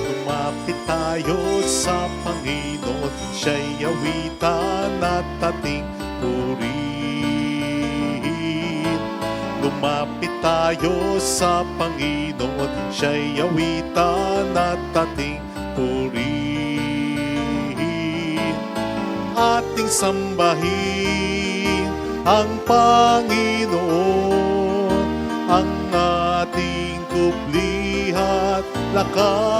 Lumapit tayo sa Panginoon, siya'y awitan at ating purihin. Lumapit tayo sa Panginoon, siya'y awitan at ating purihin. Ating sambahin ang Panginoon, ang ating kublihat lakas.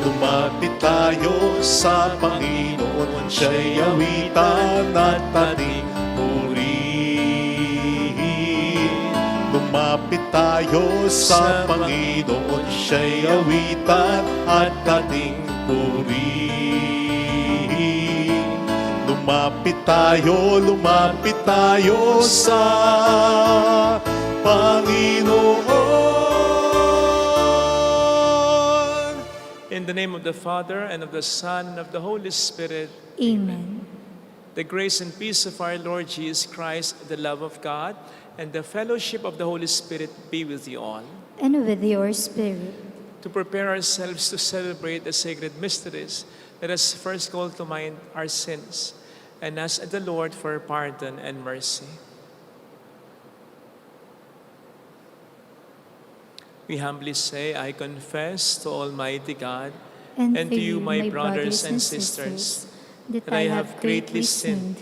Lumapit tayo sa Panginoon, siya'y awitan at ating purihin. Lumapit tayo sa Panginoon, siya'y awitan at ating purihin. Lumapit tayo sa Panginoon. In the name of the Father, and of the Son, and of the Holy Spirit. Amen. The grace and peace of our Lord Jesus Christ, the love of God, and the fellowship of the Holy Spirit be with you all. And with your spirit. To prepare ourselves to celebrate the sacred mysteries, let us first call to mind our sins and ask the Lord for pardon and mercy. We humbly say, I confess to Almighty God and to you, my brothers and sisters, that I have greatly sinned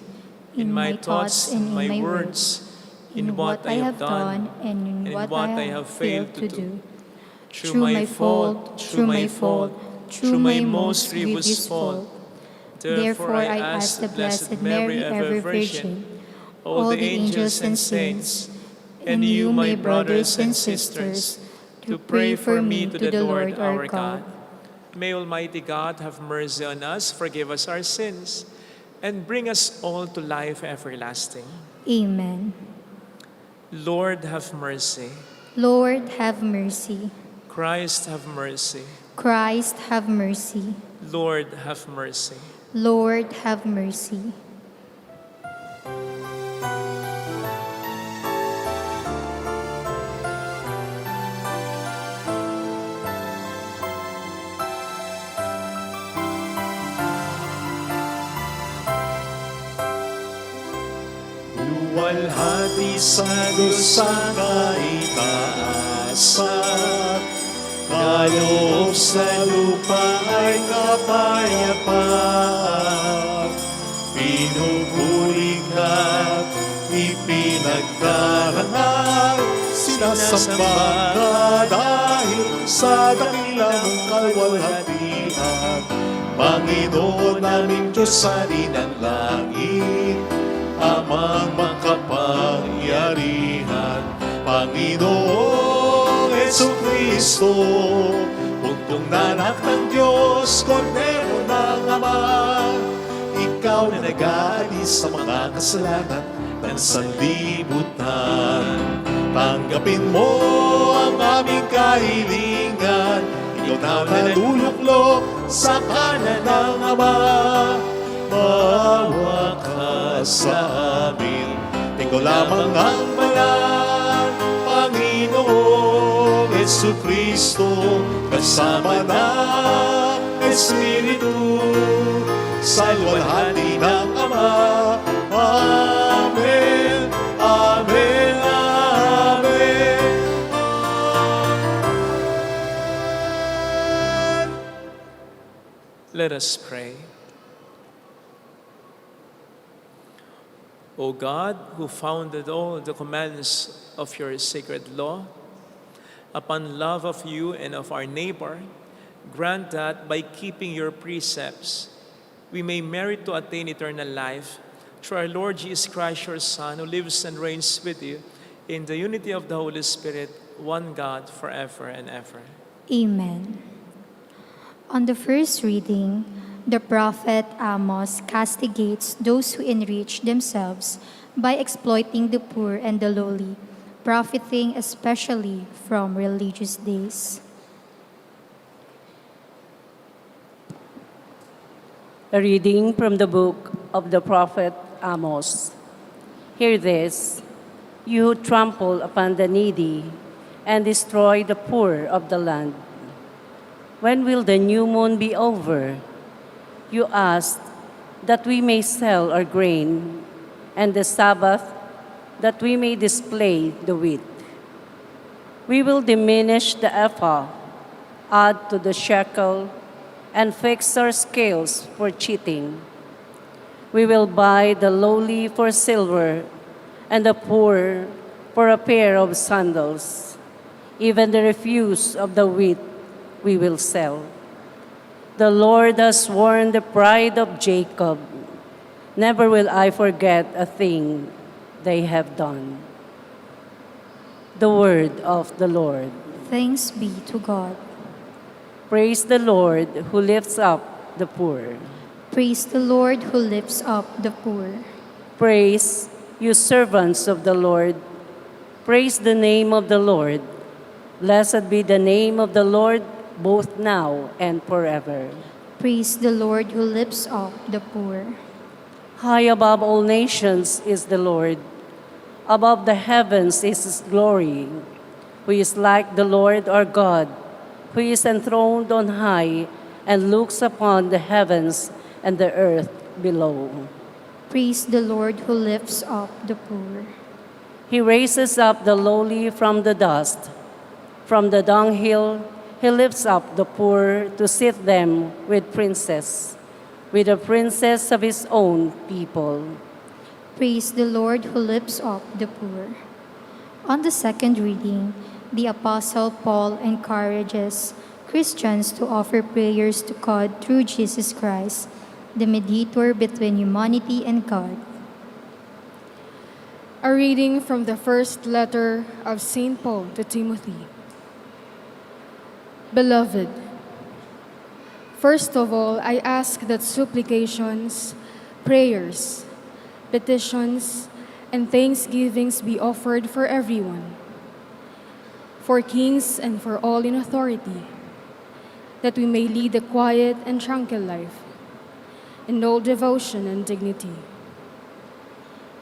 in my thoughts and in my words, in what I have done and in what I have failed to do. Through my fault, through my most grievous fault. Therefore I ask the Blessed Mary, ever Virgin, all the angels and saints, and you, my brothers and sisters, to pray for me to the Lord our God. May Almighty God have mercy on us, forgive us our sins, and bring us all to life everlasting. Amen. Lord, have mercy. Lord, have mercy. Christ, have mercy. Christ, have mercy. Lord, have mercy. Lord, have mercy. Luwalhati sa Diyos ang kaitaasan, kaloob sa lupa ay kapayapaan. Pinupuri ka't ipinagdarangal, sinasamba ka dahil sa dakilang kaluwalhatian. Panginoon naming Diyos sa ng langit, amang makapangyarihan. Panginoong Jesucristo, buntong na anak ng Diyos, Kordero ng Ama, ikaw na nag-aalis sa mga kasalanan ng sanlibutan. Tanggapin mo ang aming kahilingan, ikaw na naluluklok sa kanan ng Ama. Maawa ka sa amin, ikaw lamang ang banal, Panginoong Jesucristo, kasama ng Espiritu, sa luwalhati ng Ama. Amen, Amen, Amen. Let us pray. O God, who founded all the commandments of your sacred law, upon love of you and of our neighbor, grant that by keeping your precepts, we may merit to attain eternal life through our Lord Jesus Christ, your Son, who lives and reigns with you in the unity of the Holy Spirit, one God, forever and ever. Amen. On the first reading, the prophet Amos castigates those who enrich themselves by exploiting the poor and the lowly, profiting especially from religious days. A reading from the book of the prophet Amos. Hear this, you who trample upon the needy and destroy the poor of the land. When will the new moon be over? You ask that we may sell our grain, and the Sabbath that we may display the wheat. We will diminish the ephah, add to the shekel, and fix our scales for cheating. We will buy the lowly for silver, and the poor for a pair of sandals. Even the refuse of the wheat we will sell. The Lord has sworn the pride of Jacob. Never will I forget a thing they have done. The word of the Lord. Thanks be to God. Praise the Lord who lifts up the poor. Praise the Lord who lifts up the poor. Praise you servants of the Lord. Praise the name of the Lord. Blessed be the name of the Lord, both now and forever. Praise the Lord who lifts up the poor. High above all nations is the Lord. Above the heavens is his glory. Who is like the Lord our God, who is enthroned on high and looks upon the heavens and the earth below. Praise the Lord who lifts up the poor. He raises up the lowly from the dust. From the dunghill, he lifts up the poor to sit them with princes, with the princes of his own people. Praise the Lord who lifts up the poor. On the second reading, the Apostle Paul encourages Christians to offer prayers to God through Jesus Christ, the mediator between humanity and God. A reading from the first letter of St. Paul to Timothy. Beloved, first of all, I ask that supplications, prayers, petitions, and thanksgivings be offered for everyone, for kings and for all in authority, that we may lead a quiet and tranquil life, in all devotion and dignity.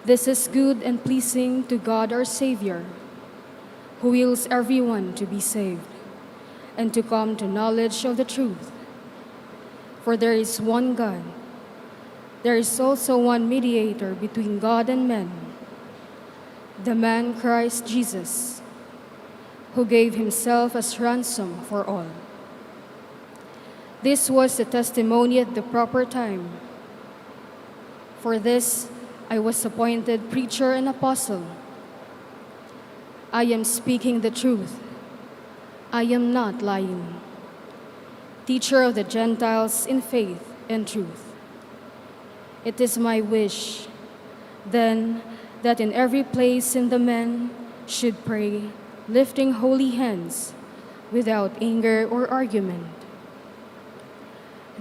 This is good and pleasing to God our Savior, who wills everyone to be saved and to come to knowledge of the truth. For there is one God. There is also one mediator between God and men, the man Christ Jesus, who gave himself as ransom for all. This was the testimony at the proper time. For this I was appointed preacher and apostle. I am speaking the truth. I am not lying. Teacher of the Gentiles in faith and truth. It is my wish, then, that in every place in the men should pray, lifting holy hands, without anger or argument.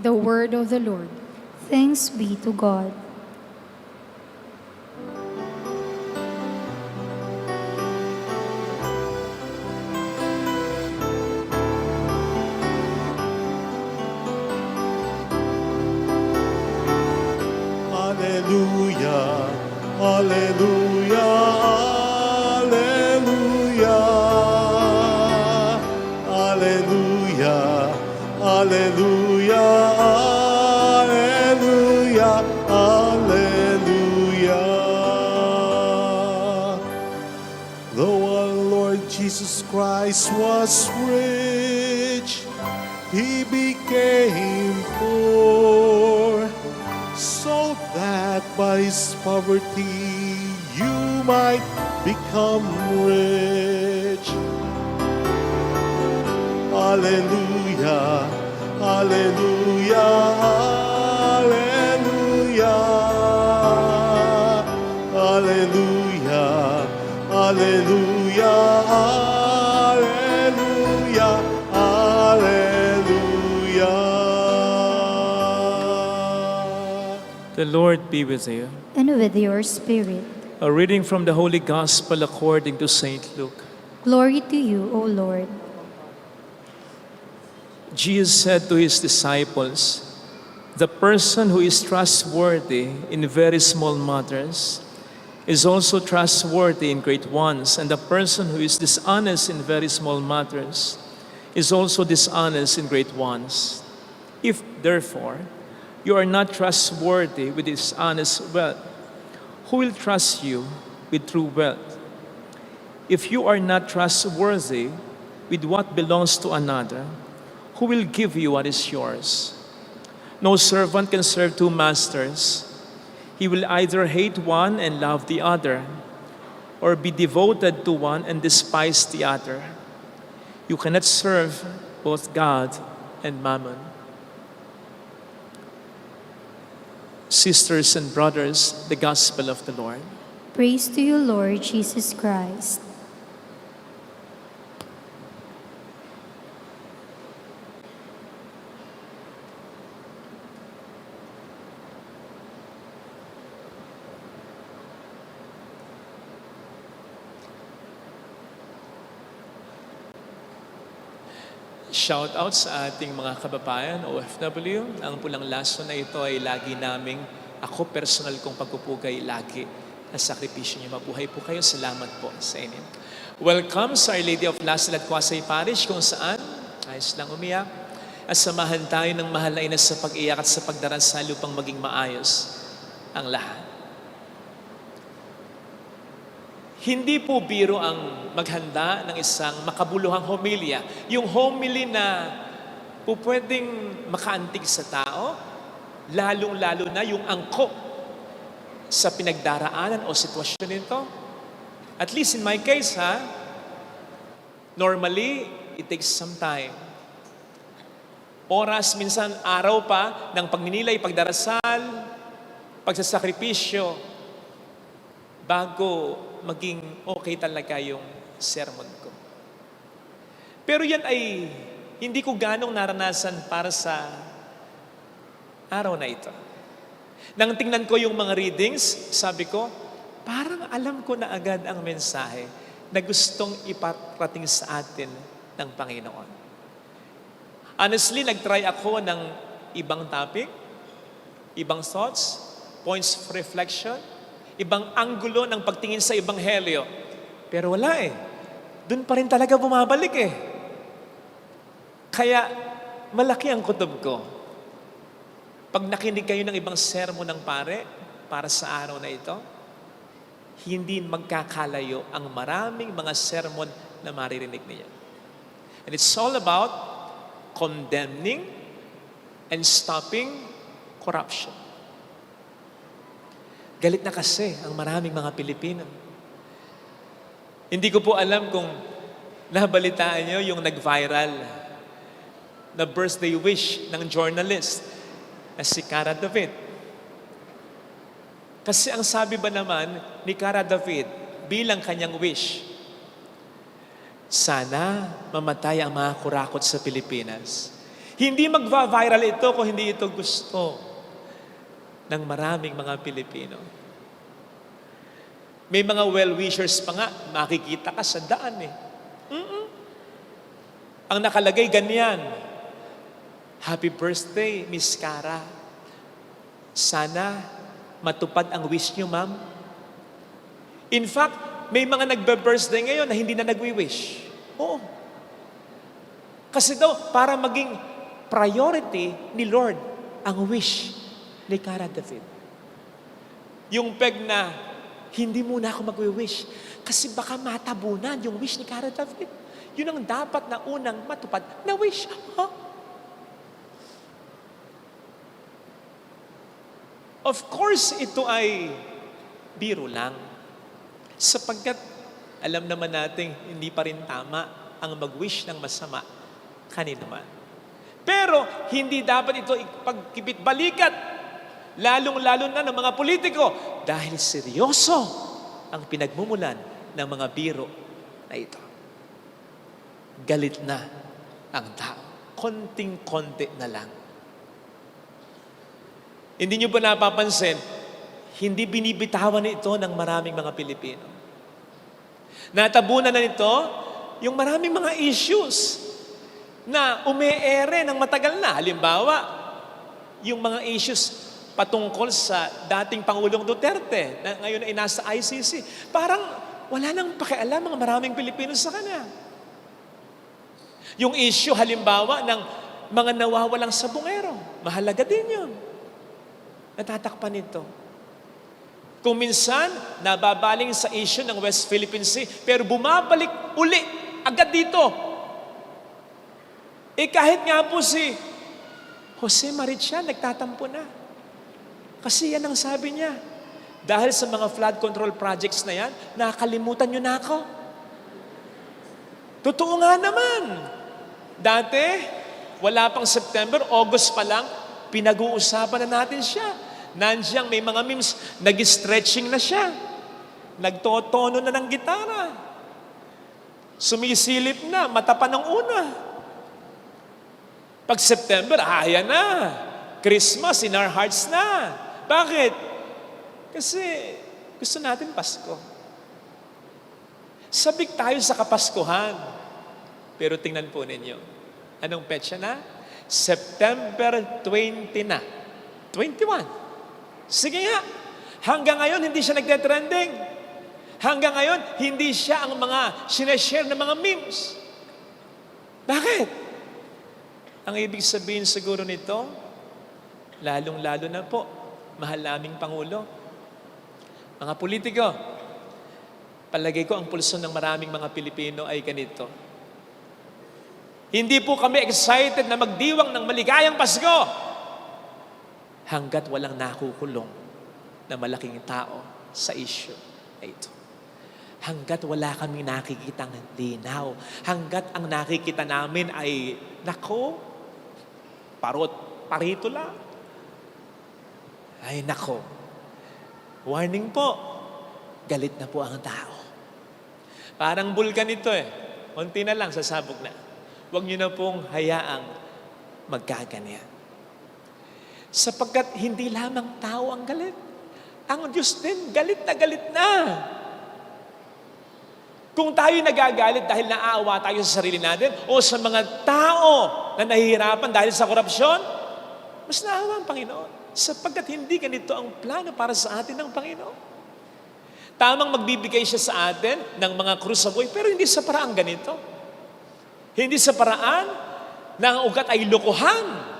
The word of the Lord. Thanks be to God. Hallelujah, hallelujah, hallelujah, hallelujah, hallelujah, hallelujah, hallelujah. Though our Lord Jesus Christ was rich, he became poor, so that by his poverty you might become rich. Hallelujah, hallelujah, hallelujah, hallelujah, hallelujah, hallelujah, hallelujah. The Lord be with you. And with your spirit. A reading from the Holy Gospel according to St. Luke. Glory to you, O Lord. Jesus said to his disciples, "The person who is trustworthy in very small matters is also trustworthy in great ones, and the person who is dishonest in very small matters is also dishonest in great ones. If, therefore, you are not trustworthy with dishonest wealth, who will trust you with true wealth? If you are not trustworthy with what belongs to another, who will give you what is yours? No servant can serve two masters. He will either hate one and love the other, or be devoted to one and despise the other. You cannot serve both God and Mammon." Sisters and brothers, the Gospel of the Lord. Praise to you, Lord Jesus Christ. Shout out sa ating mga kababayan, OFW. Ang pulang laso na ito ay lagi naming, ako personal kong pagpupugay lagi na sakripisyo niyo. Mabuhay po kayo. Salamat po sa inyo. Welcome sa Our Lady of Lasal at Quasay Parish kung saan, ayos lang umiyak, at samahan tayo ng mahal na ina sa pag-iyak at sa pagdarasal upang maging maayos ang lahat. Hindi po biro ang maghanda ng isang makabuluhang homilya. Yung homily na po pwedeng makaantig sa tao, lalong-lalo na yung angkop sa pinagdaraanan o sitwasyon nito. At least in my case, normally, it takes some time. Oras, minsan araw pa ng pagninilay, pagdarasal, pagsasakripisyo, bago maging okay talaga yung sermon ko. Pero yan ay hindi ko ganong naranasan para sa araw na ito. Nang tingnan ko yung mga readings, sabi ko, parang alam ko na agad ang mensahe na gustong iparating sa atin ng Panginoon. Honestly, nag-try ako ng ibang topic, ibang thoughts, points of reflection, ibang anggulo ng pagtingin sa Ebanghelyo. Pero wala eh. Doon pa rin talaga bumabalik eh. Kaya malaki ang kutob ko. Pag nakinig kayo ng ibang sermon ng pare para sa araw na ito, hindi magkakalayo ang maraming mga sermon na maririnig niya. And it's all about condemning and stopping corruption. Galit na kasi ang maraming mga Pilipino. Hindi ko po alam kung nabalitaan nyo yung nag-viral na birthday wish ng journalist na si Cara David. Kasi ang sabi ba naman ni Cara David bilang kanyang wish, sana mamatay ang mga kurakot sa Pilipinas. Hindi magva-viral ito kung hindi ito gusto ng maraming mga Pilipino. May mga well-wishers pa nga, makikita ka sa daan eh. Ang nakalagay ganyan, "Happy birthday, Miss Cara. Sana matupad ang wish niyo, ma'am." In fact, may mga nagbe-birthday ngayon na hindi na nagwi-wish. Oo. Kasi daw, para maging priority ni Lord ang wish ni Cara David. Yung peg na, hindi muna ako magwi-wish kasi baka matabunan yung wish ni Cara David. Yun ang dapat na unang matupad na wish. Huh? Of course, ito ay biro lang. Sapagkat alam naman natin hindi pa rin tama ang mag-wish ng masama kanino man. Pero hindi dapat ito ipagkibit-balikat, lalong-lalo na ng mga politiko, dahil seryoso ang pinagmumulan ng mga biro na ito. Galit na ang tao. Konting-konti na lang. Hindi nyo ba napapansin, hindi binibitawan ito ng maraming mga Pilipino. Natabunan na nito yung maraming mga issues na umeere ng matagal na. Halimbawa, yung mga issues patungkol sa dating Pangulong Duterte na ngayon ay nasa ICC. Parang wala nang pakialam mga maraming Pilipino sa kanya. Yung issue halimbawa ng mga nawawalang sabungero, mahalaga din yun. Natatakpan nito. Kung minsan, nababaling sa issue ng West Philippine Sea, pero bumabalik uli agad dito. Kahit nga po si Jose Maricha, nagtatampo na. Kasi yan ang sabi niya. Dahil sa mga flood control projects na yan, nakakalimutan nyo na ako. Totoo nga naman. Dati, wala pang September, August pa lang, pinag-uusapan na natin siya. Nandiyan may mga memes, nag-stretching na siya. Nagtotono na ng gitara. Sumisilip na, mata pa ng una. Pag September, ayan na. Christmas in our hearts na. Bakit? Kasi gusto natin Pasko. Sabik tayo sa Kapaskuhan. Pero tingnan po ninyo, anong petsa na? September 20 na. 21. Sige nga. Hanggang ngayon, hindi siya nagte-trending. Hanggang ngayon, hindi siya ang mga sineshare ng mga memes. Bakit? Ang ibig sabihin siguro nito, lalong-lalo na po, mahal naming Pangulo. Mga politiko, palagay ko ang pulso ng maraming mga Pilipino ay ganito. Hindi po kami excited na magdiwang ng maligayang Pasko hanggat walang nakukulong na malaking tao sa issue na ito. Hanggat wala kami nakikitang linaw. Hanggat ang nakikita namin ay, nako, parito lang. Ay, nako. Warning po, galit na po ang tao. Parang bulkan ito Konti na lang, sasabog na. Huwag niyo na pong hayaang magkaganyan. Sapagkat hindi lamang tao ang galit. Ang Diyos din, galit na. Kung tayo nagagalit dahil naaawa tayo sa sarili natin o sa mga tao na nahihirapan dahil sa korupsyon, mas naawa ang Panginoon. Sapagkat hindi ganito ang plano para sa atin ng Panginoon. Tamang magbibigay siya sa atin ng mga krus sa buhay, pero hindi sa paraan ganito. Hindi sa paraan na ang ugat ay lokohan.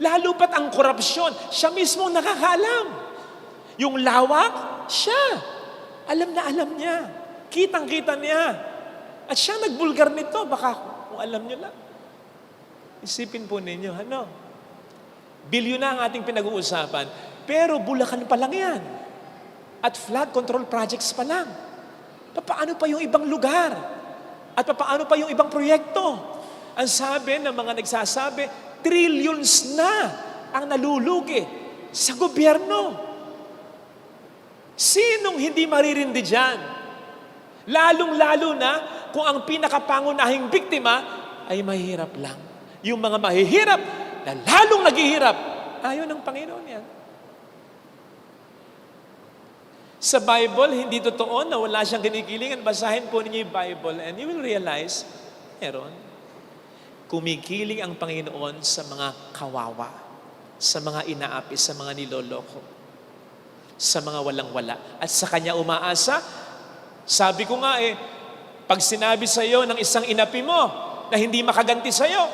Lalo pat ang korupsyon, siya mismo ang nakakaalam. Yung lawak, siya. Alam na alam niya. Kitang-kita niya. At siya nagbulgar nito, baka kung alam niyo lang. Isipin po ninyo, bilyon na ang ating pinag-uusapan, pero Bulacan pa lang yan. At flood control projects pa lang. Paano pa yung ibang lugar? At paano pa yung ibang proyekto? Ang sabi ng mga nagsasabi, trillions na ang nalulugi sa gobyerno. Sinong hindi maririndi dyan? Lalong-lalo na kung ang pinakapangunahing biktima ay mahirap lang. Yung mga mahihirap na lalong naghihirap, ayaw ng Panginoon yan. Sa Bible, hindi totoo na wala siyang kinikilingan. Basahin po ninyo yung Bible and you will realize, meron. Kumikiling ang Panginoon sa mga kawawa, sa mga inaapi, sa mga niloloko, sa mga walang-wala. At sa Kanya umaasa, sabi ko nga pag sinabi sa iyo ng isang inapi mo na hindi makaganti sa iyo,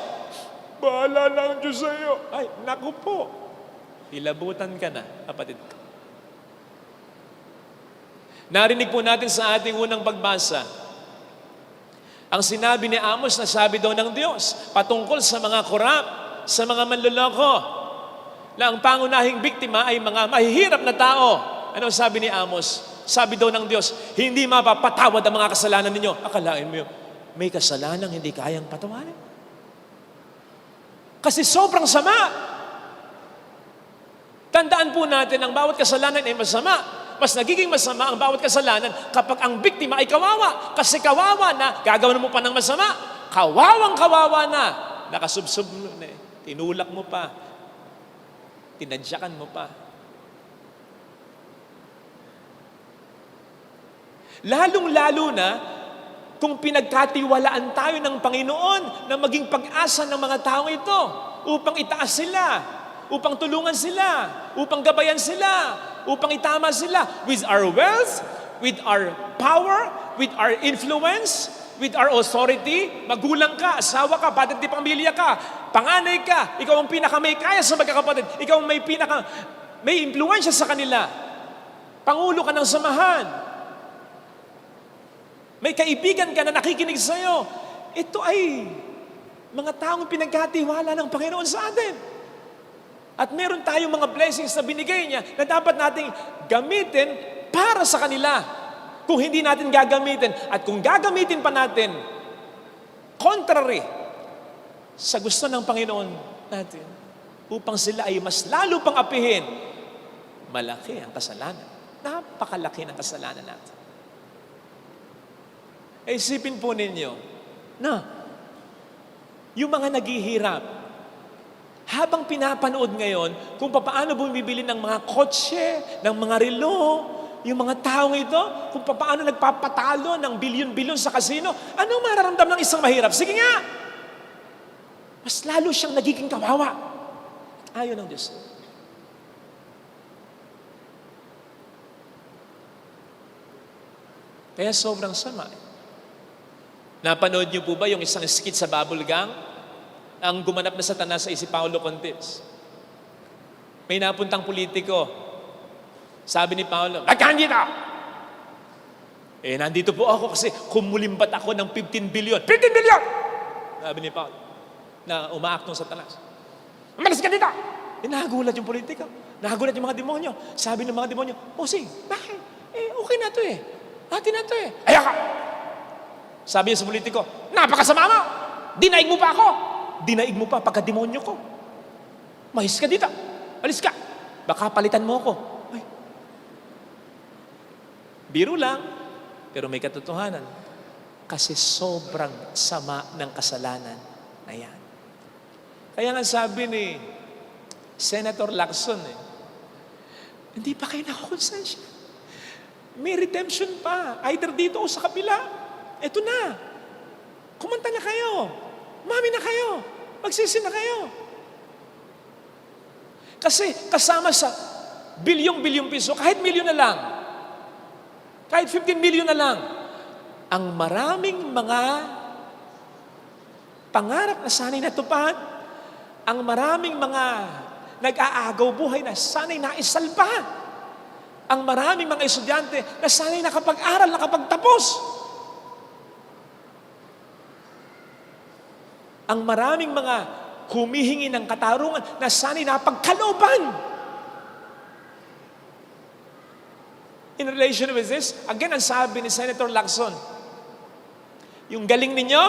bahala na ang Diyos sa iyo. Ay, naku po. Ilabutan ka na, kapatid ko. Narinig po natin sa ating unang pagbasa, ang sinabi ni Amos na sabi daw ng Diyos patungkol sa mga korap, sa mga manloloko. na ang pangunahing biktima ay mga mahihirap na tao. Ano sabi ni Amos? Sabi daw ng Diyos, hindi mapapatawad ang mga kasalanan ninyo. Akalain mo yun, may kasalanan hindi kayang patawarin. Kasi sobrang sama. Tandaan po natin, ang bawat kasalanan ay masama. Mas nagiging masama ang bawat kasalanan kapag ang biktima ay kawawa. Kasi kawawa na, gagawin mo pa ng masama. Kawawang kawawa na. Nakasubsob mo na eh. Tinulak mo pa. Tinadyakan mo pa. Lalong-lalo na kung pinagkatiwalaan tayo ng Panginoon na maging pag-asa ng mga taong ito upang itaas sila, upang tulungan sila, upang gabayan sila, upang itama sila with our wealth, with our power, with our influence, with our authority. Magulang ka, asawa ka, padre di pamilya ka, panganay ka, ikaw ang may kaya sa magkakapatid, ikaw ang may impluensya sa kanila. Pangulo ka ng samahan. May kaibigan ka na nakikinig sa'yo. Ito ay mga taong pinagkatiwala ng Panginoon sa atin. At meron tayong mga blessings na binigay niya na dapat nating gamitin para sa kanila. Kung hindi natin gagamitin, at kung gagamitin pa natin, contrary sa gusto ng Panginoon natin, upang sila ay mas lalo pang apihin, malaki ang kasalanan. Napakalaki ng kasalanan natin. Isipin po ninyo na yung mga naghihirap, habang pinapanood ngayon kung paano bumibili ng mga kotse, ng mga relo, yung mga taong ito, kung paano nagpapatalo ng bilyon-bilyon sa kasino, anong mararamdam ng isang mahirap? Sige nga! Mas lalo siyang nagiging kawawa. Ayaw ng Diyos. Kaya sobrang sama. Napanood niyo po ba yung isang skit sa Bubble Gang? Ang gumanap na Satanas ay si Paulo Contis. May napuntang politiko. Sabi ni Paulo, "Nandito!" Nandito po ako kasi kumulimbat ako ng 15 billion. 15 billion! Sabi ni Paulo, na umaaktong Satanas. "Umalis ka dito!" Nagulat yung politiko. Nagulat yung mga demonyo. Sabi ng mga demonyo, "Sige, bakit? Okay na to eh. Atin na to eh." "Ayaka!" Sabi niya sa politiko, "Napakasama mo! Dinaig mo pa ako! Dinaig mo pa pagka-demonyo ko. Mahis ka dito! Alis ka! Baka palitan mo ako." Ay. Biro lang, pero may katotohanan. Kasi sobrang sama ng kasalanan na yan. Kaya nga sabi ni Senator Lacson, hindi pa kayo nakakonsensya. May redemption pa, either dito o sa kapila. Ito na. Kumanta na kayo. Mami na kayo. Magsisi na kayo. Kasi kasama sa bilyong-bilyong piso, kahit milyon na lang, kahit 15 million na lang, ang maraming mga pangarap na sanay natupad, ang maraming mga nag-aagaw buhay na sanay naisalba, ang maraming mga estudyante na sanay nakapag-aral, nakapagtapos, ang maraming mga humihingi ng katarungan na sanay napagkalooban. In relation with this, again, ang sabi ni Senator Lacson, yung galing ninyo,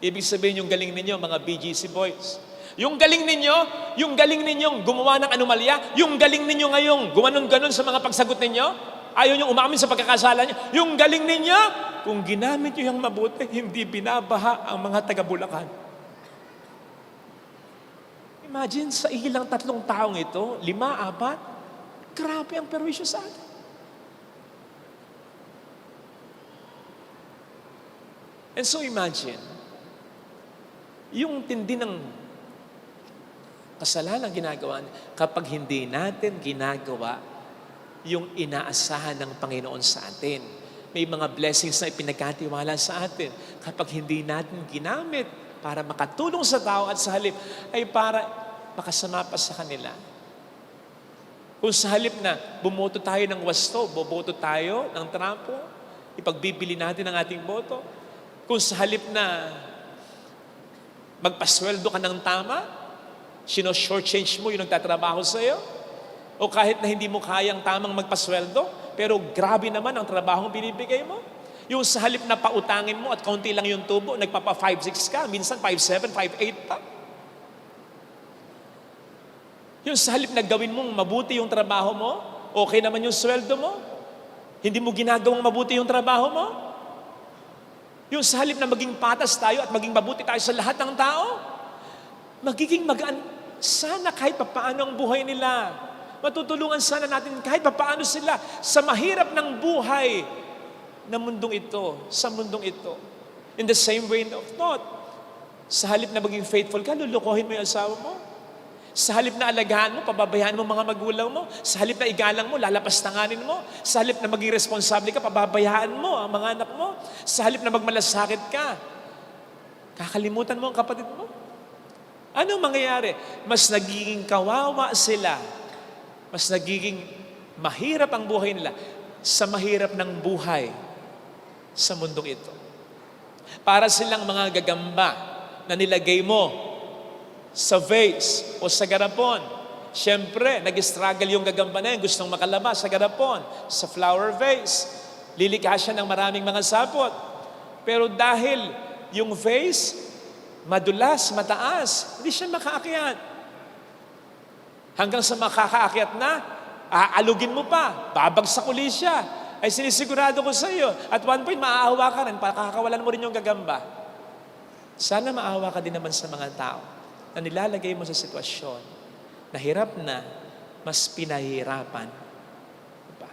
ibig sabihin yung galing ninyo, mga BGC boys. Yung galing ninyong gumawa ng anomalya, yung galing ninyo ngayong gumanon-ganon sa mga pagsagot ninyo, ayaw nyo umamin sa pagkakasala nyo, yung galing ninyo, kung ginamit nyo yung mabuti, hindi binabaha ang mga taga-Bulacan. Imagine, sa ilang 3 taong ito, 5, 4, grabe ang perwisyo sa atin. And so imagine, yung tindi ng kasalanan ginagawa kapag hindi natin ginagawa yung inaasahan ng Panginoon sa atin. May mga blessings na ipinagkatiwala sa atin. Kapag hindi natin ginamit para makatulong sa tao at sa halip, ay para makasama pa sa kanila. Kung sa halip na bumoto tayo ng wasto, boboto tayo ng trampo, ipagbibili natin ang ating boto. Kung sa halip na magpasweldo ka ng tama, Shortchange mo yung nagtatrabaho sa'yo? O kahit na hindi mo kayang tamang magpasweldo, pero grabe naman ang trabaho binibigay mo? Yung sa halip na pautangin mo at kaunti lang yung tubo, nagpapa 5'6" ka, minsan 5'7", 5'8" pa. Yung sa halip na gawin mong mabuti yung trabaho mo, okay naman yung sweldo mo, hindi mo ginagawang mabuti yung trabaho mo. Yung sa halip na maging patas tayo at maging mabuti tayo sa lahat ng tao, magiging magaan sana kahit papaano ang buhay nila. Matutulungan sana natin kahit papaano sila sa mahirap ng buhay na mundong ito, sa mundong ito. In the same way of thought, sa halip na maging faithful ka, lulukohin mo yung asawa mo. Sa halip na alagaan mo, pababayaan mo mga magulang mo. Sa halip na igalang mo, lalapastanganin mo. Sa halip na maging responsable ka, pababayaan mo ang mga anak mo. Sa halip na magmalasakit ka, kakalimutan mo ang kapatid mo. Anong mangyayari? Mas nagiging kawawa sila. Mas nagiging mahirap ang buhay nila sa mahirap ng buhay sa mundong ito. Para silang mga gagamba na nilagay mo sa vase o sa garapon. Siyempre, nag-struggle yung gagamba na yun, gustong makalabas sa garapon, sa flower vase. Lilikha siya ng maraming mga sapot. Pero dahil yung vase, madulas, mataas, hindi siya makaakyat. Hanggang sa makakaakyat na, aalugin mo pa, babagsak uli siya. Ay sinisigurado ko sa iyo, at one point maaawa ka rin, pakakawalan mo rin yung gagamba. Sana maawa ka din naman sa mga tao na nilalagay mo sa sitwasyon na hirap na, mas pinahirapan. Diba?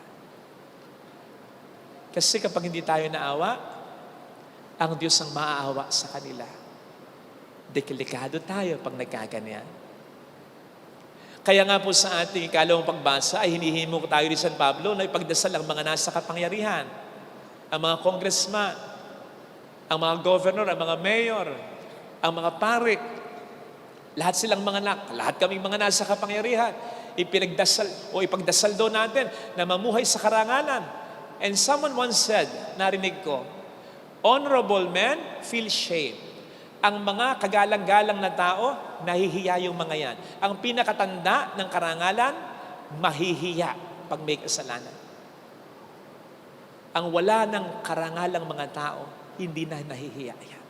Kasi kapag hindi tayo naawa, ang Diyos ang maaawa sa kanila. Delikado tayo pag nagkaganyan. Kaya nga po sa ating ikalawang pagbasa ay hinihimo tayo ni San Pablo na ipagdasal ang mga nasa kapangyarihan, ang mga congressman, ang mga governor, ang mga mayor, ang mga parik, lahat silang mga lahat kaming mga nasa kapangyarihan, ipagdasal daw natin na mamuhay sa karangalan. And someone once said, narinig ko, honorable men feel shame. Ang mga kagalang-galang na tao, nahihiya yung mga yan. Ang pinakatanda ng karangalan, mahihiya pag may kasalanan. Ang wala ng karangalang mga tao, hindi na nahihiya yan.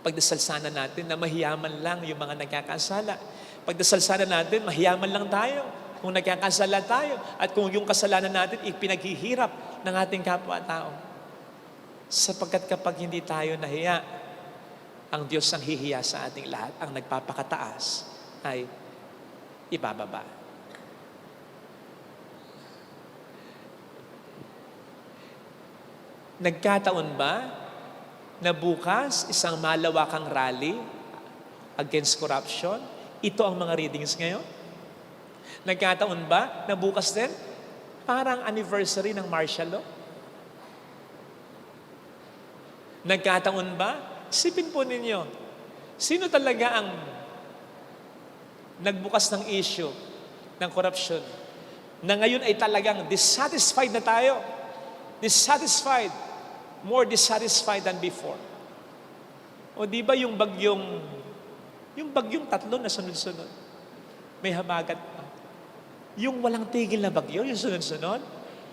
Pagdasal sana natin na mahiyaman lang yung mga nagkakasala. Pagdasal sana natin, mahiyaman lang tayo kung nagkakasala tayo at kung yung kasalanan natin ipinaghihirap ng ating kapwa-tao. Sapagkat kapag hindi tayo nahiya, ang Diyos ang hihiya sa ating lahat, ang nagpapakataas ay ibababa. Nagkataon ba na bukas isang malawakang rally against corruption? Ito ang mga readings ngayon. Nagkataon ba na bukas din parang anniversary ng martial law? Nagkataon ba? Isipin po ninyo, sino talaga ang nagbukas ng issue ng corruption na ngayon ay talagang dissatisfied na tayo? Dissatisfied. More dissatisfied than before. O di ba yung bagyong tatlo na sunod-sunod? May habagat pa. Yung walang tigil na bagyo, yung sunod-sunod,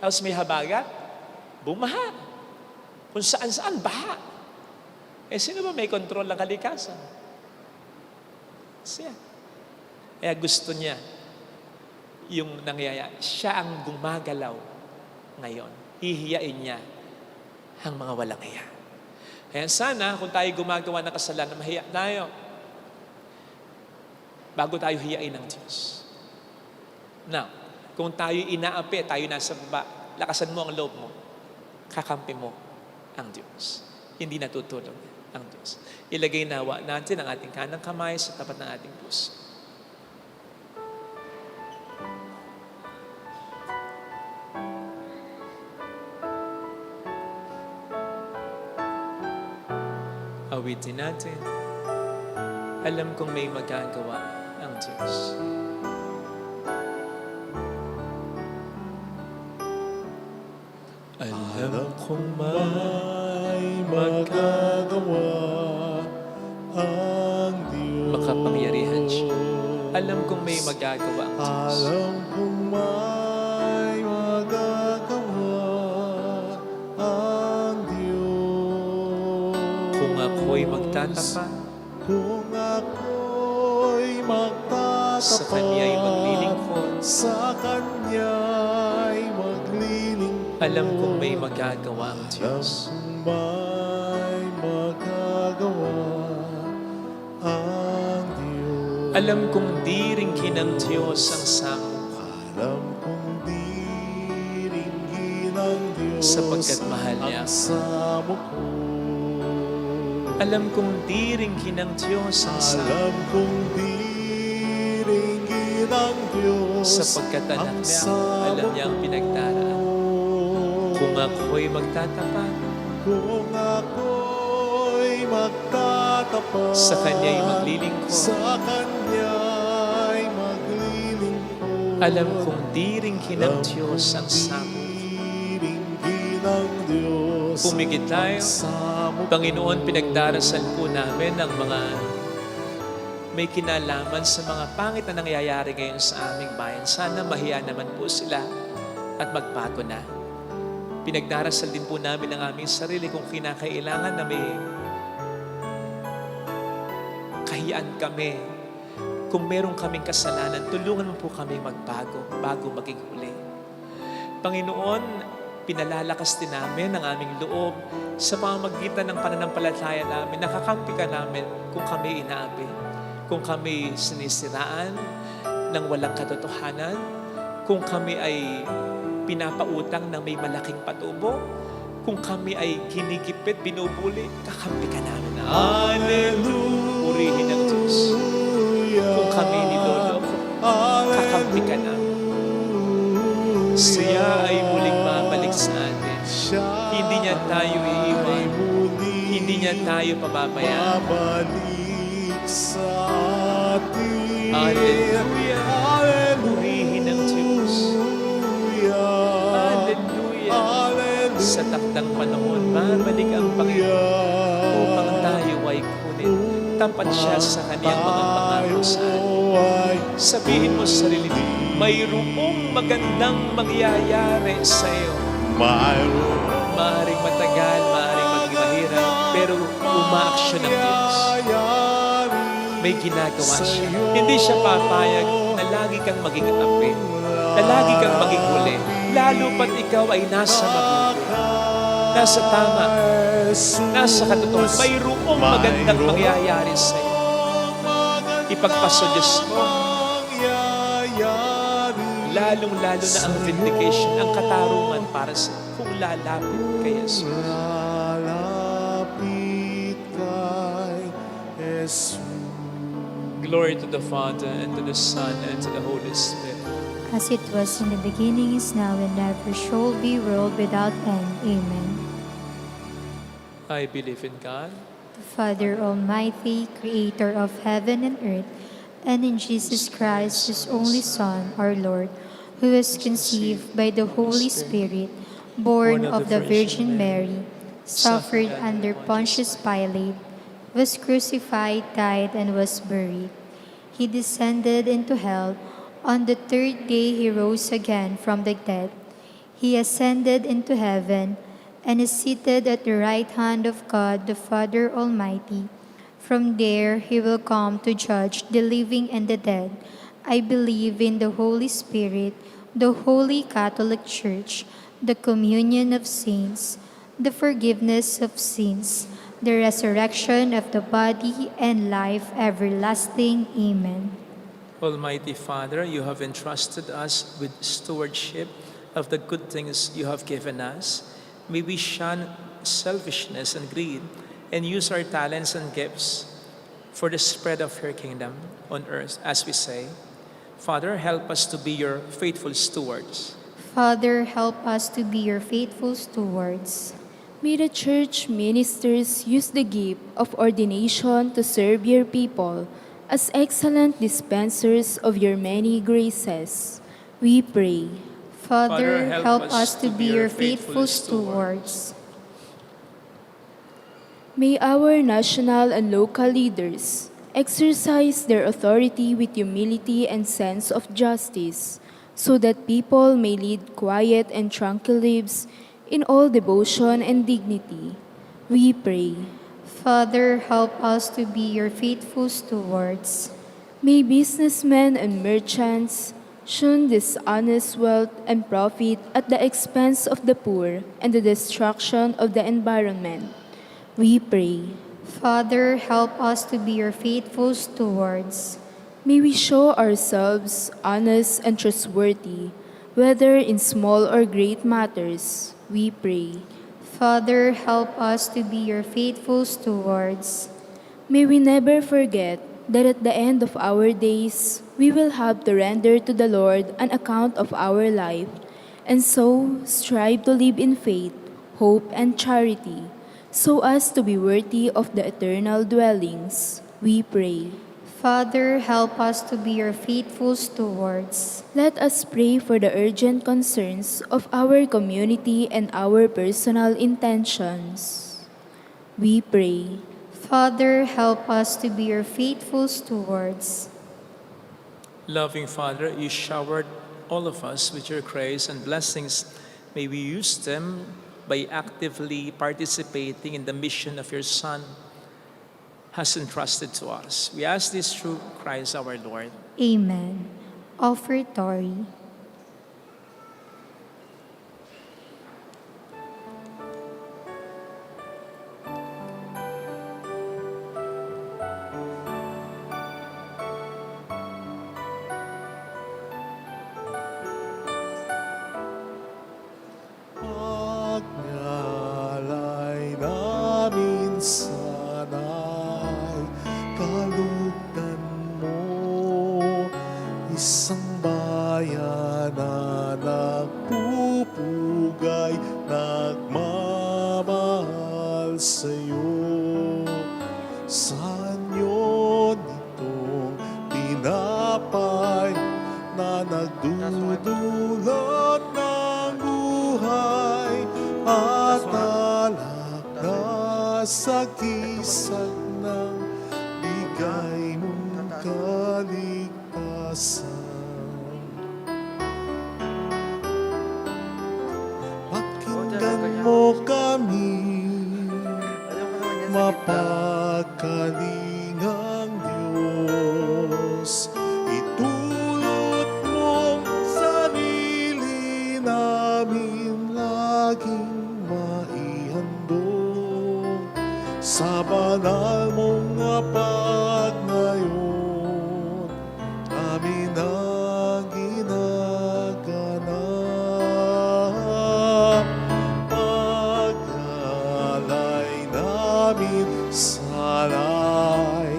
tapos may habagat, bumaha. Kung saan-saan, baha. Sino ba may kontrol ng kalikasan? Siya. Kaya gusto niya yung nangyayari. Siya ang gumagalaw ngayon. Hihiyain niya ang mga walang hiya. Kaya sana, kung tayo gumagawa ng kasalanan, mahiya tayo. Bago tayo hiyain ng Diyos. Now, kung tayo inaapi, tayo nasa baba, lakasan mo ang loob mo, kakampi mo ang Diyos. Hindi natutulog ang Diyos. Ilagay nawa natin ang ating kanang kamay sa tapat ng ating puso. Awitin natin. Alam kong may magagawa ang Diyos. Alam kong may magagawa ang Diyos. Makapangyarihan Alam kong may magagawa ang Diyos. Alam kong may magagawa ang Diyos. Kung ako'y magtatapat, Kung ako'y magtatapat sa Kanya'y maglilingkod, sa Kanya'y maglilingkod. alam kong may magagawa ang Diyos. Alam kong may magagawa ang Diyos. Alam kong di rin ng Diyos ang samo, Alam kong diringgin ng Diyos sapagkat mahal niya. ang samo ko. Alam kong di rin ng Diyos ang samo, Alam kong diringgin ng Diyos sapagkat anak ang niya, samo alam niya ang pinagdaraan. Kung ako'y magtatapat, Kung ako'y magtatapat sa Kanya'y maglilingkod, sa Kanya'y maglilingkod. alam kong di rin ng Diyos ang samo. Diringgin ng Diyos Pumigit tayo. ang samo ko. Panginoon, pinagdarasal po namin ang mga may kinalaman sa mga pangit na nangyayari ngayon sa aming bayan. Sana mahiya naman po sila at magbago na. Pinagdarasal din po namin ang aming sarili kung kinakailangan na may kahiyaan kami. Kung meron kaming kasalanan, tulungan mo po kami magbago bago maging huli. Panginoon, pinalalakas din namin ang aming loob sa pamamagitan ng pananampalataya namin. Nakakampi ka namin kung kami inaapi, kung kami sinisiraan ng walang katotohanan, kung kami ay pinapautang ng may malaking patubo, kung kami ay ginigipit, binubuli, kakampi ka namin. Hallelujah! Purihin ang Diyos. Kung kami niloloko, kakampi ka namin. Siya ay muling babalik sa atin. Hindi niya tayo iiwan. Hindi niya tayo pababayaan. Babalik sa atin. Hallelujah! Purihin ang Diyos. Hallelujah! Sa takdang panahon, babalik ang Panginoon upang tayo ay kunin. Tapat siya sa Kanyang mga pangako sa atin. Sabihin mo sa sarili mo, mayroong magandang mangyayari sa iyo. Maaaring matagal, maaaring maging mahirap, pero umaaksyon ang Diyos. May ginagawa siya. Hindi siya papayag na lagi kang maging api, na lagi kang maging huli, lalo pat ikaw ay nasa mabuti, nasa tama, nasa katotohanan. Mayroong magandang mangyayari sa iyo. Ipagpaso Diyos mo, lalong-lalo na ang vindication, ang katarungan para sa kung lalapit kay Jesus. Lalapit kay Jesus. Glory to the Father, and to the Son, and to the Holy Spirit. As it was in the beginning, is now, and ever shall be, world without end. Amen. I believe in God, The Father Almighty, Creator of heaven and earth, and in Jesus Christ, His only Son, our Lord, who was conceived by the Holy Spirit, born of the Virgin Mary, suffered under Pontius Pilate, was crucified, died, and was buried. He descended into hell. On the third day he rose again from the dead. He ascended into heaven and is seated at the right hand of God the Father Almighty. From there he will come to judge the living and the dead. I believe in the Holy Spirit, the Holy Catholic Church, the communion of saints, the forgiveness of sins, the resurrection of the body, and life everlasting. Amen. Almighty Father, you have entrusted us with stewardship of the good things you have given us. May we shun selfishness and greed and use our talents and gifts for the spread of your kingdom on earth, as we say. Father, help us to be your faithful stewards. Father, help us to be your faithful stewards. May the church ministers use the gift of ordination to serve your people as excellent dispensers of your many graces. We pray. Father, help us to be your faithful stewards. May our national and local leaders exercise their authority with humility and sense of justice, so that people may lead quiet and tranquil lives in all devotion and dignity. We pray. Father, help us to be your faithful stewards. May businessmen and merchants shun dishonest wealth and profit at the expense of the poor and the destruction of the environment. We pray. Father, help us to be your faithful stewards. May we show ourselves honest and trustworthy, whether in small or great matters. We pray. Father, help us to be your faithful stewards. May we never forget that at the end of our days, we will have to render to the Lord an account of our life, and so strive to live in faith, hope, and charity, so as to be worthy of the eternal dwellings. We pray. Father, help us to be your faithful stewards. Let us pray for the urgent concerns of our community and our personal intentions. We pray. Father, help us to be your faithful stewards. Loving Father, you showered all of us with your grace and blessings. May we use them by actively participating in the mission of your Son has entrusted to us. We ask this through Christ our Lord. Amen. Offertory. Pagngalay namin sana'y kalugdan mo, isang bayan na nagpupugay, nagmamahal sa'yo. Saan yun itong tinapay na nagdudulot ng buhay at alak na sa gisag ng bigay mong kaligtasan. Pakinggan mo kami, mapagkalingang Diyos. Itulot mong sarili namin laging maihandog sa banal mong apag ngayon, amin ang ginaganap. Paglalay namin salay,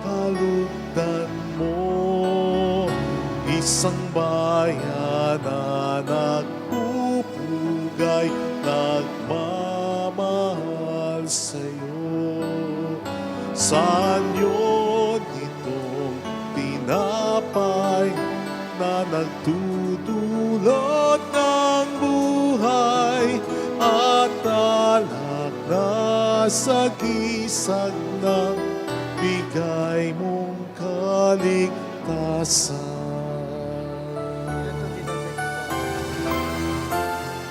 kalugdan mo, isang bayan na nagpupugay, nagmamahal sa'yo. Saan yun itong tinapay na nagtutulot ng buhay at alak na sa gisag ng bigay mong kaligtasan.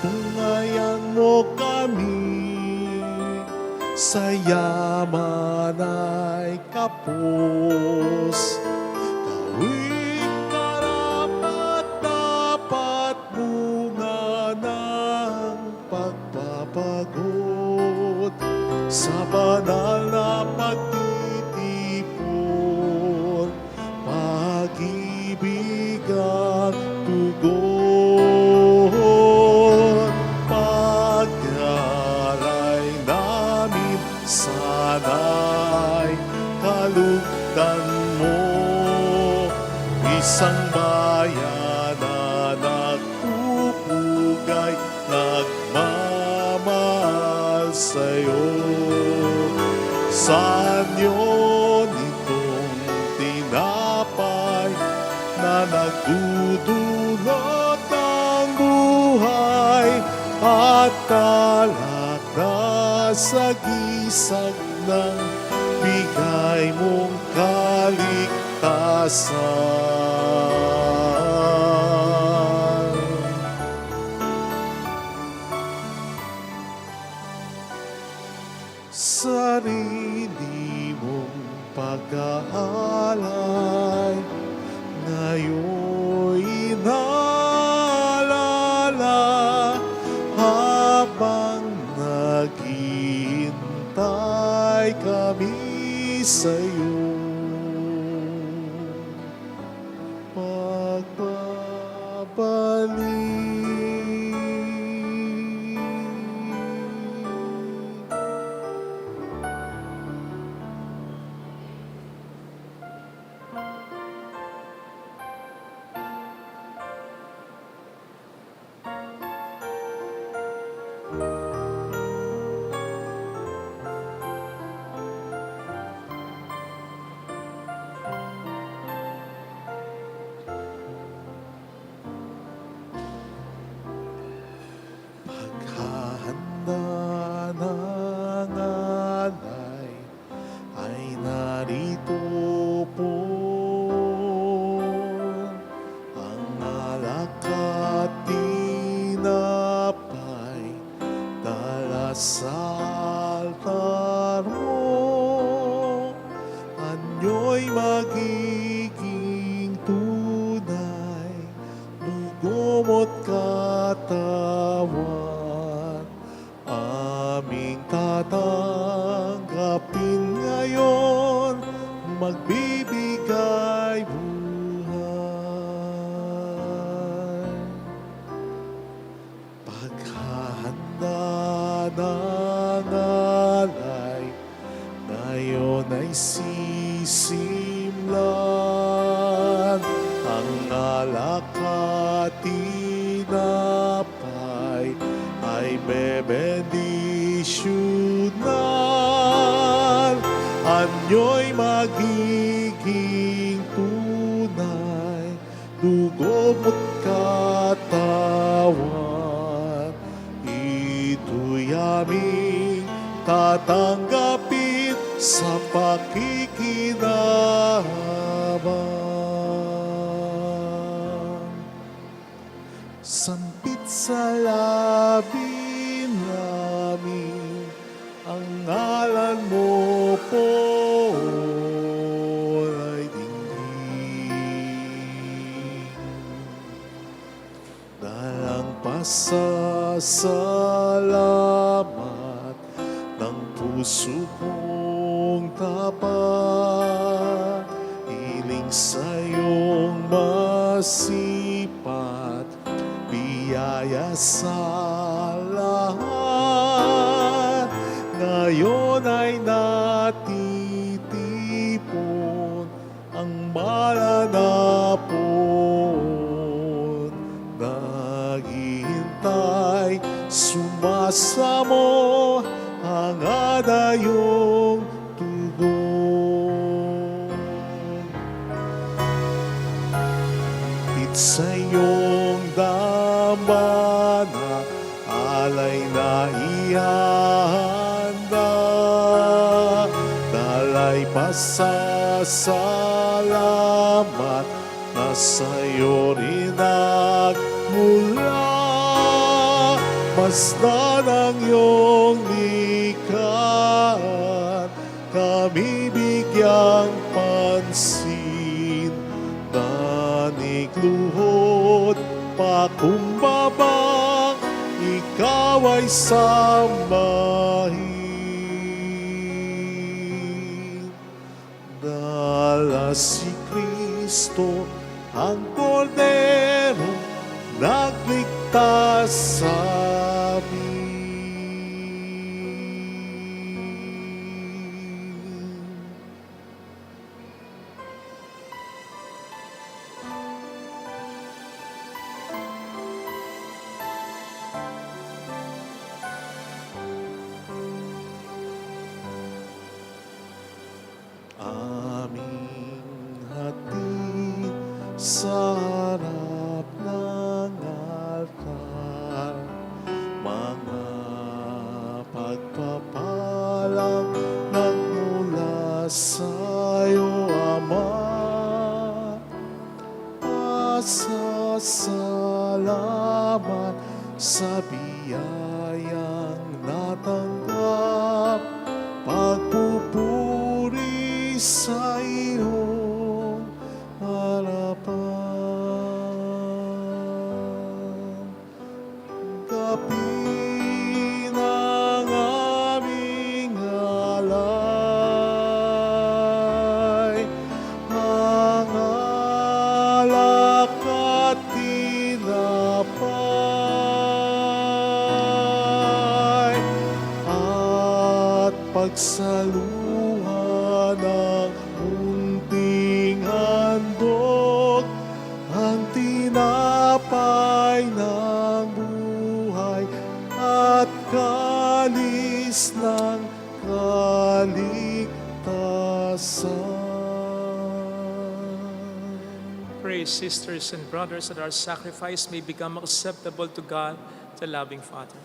Tungayan mo kami sa yaman ay kapos, gawing karapat-dapat bunga ng pagpapagod sa banal na pagtitipon, pag-ibig at tugon. Paglalay namin sana'y kalugdan mo, isang bayan na nagpupugay, nagmamahal sa'yo. Saan yun itong tinapay na nagdudulot ng buhay at alak na sa gisag ng bigay mong kaligtasan. Sarili mong pag-aalay ngayon'y inaalala habang naghihintay kami sa'yo. Pagbabalik. Paghahanda ng alay ay narito po ang alak at tinapay dala sa altar mo. Anyo'y magiging tunay, dugo mo't katawan, aming tatanggapin ngayon, magbibigay buhay. Paghahanda ng alay, ngayon ay sisimlan ang alak at tinapay ay bebendisyonan. Anyo'y magiging tunay, dugo mo't katawan, ito'y aming tatanggapin sa pakikinabang. Sampit sa labi namin ang ngalan mo po ay dinggin. Dalang pasasalamat ng puso kong tapat, hiling sa iyong masipat, biyaya sa lahat. Ngayon ay natitipon ang malanapon, naghihintay, sumasamo ang adayong tugon. Sa iyong dambana, alay na ihanda, dalay pasasalamat na sa'yo rin nagmula. Basta ng iyong likhaan, kami bigyang pansin. Danig luhod, pakumbabang, ikaw ay sambahin. Dala si Kristo, ang Kordero, nagligtas sa amin. Aming hatid sa harap ng altar, mga pagpapalang nagmula sa'yo, Ama. pasasalamat sa biyayang natanggap, pagpupuri sa iyong harapan. Gabi ng aming alay, ang alak at tinapay, at pagsaluhan ng munting handog, ang tinapay ng buhay at kalis ng kaligtasan. Pray, sisters and brothers, that our sacrifice may become acceptable to God, the loving Father.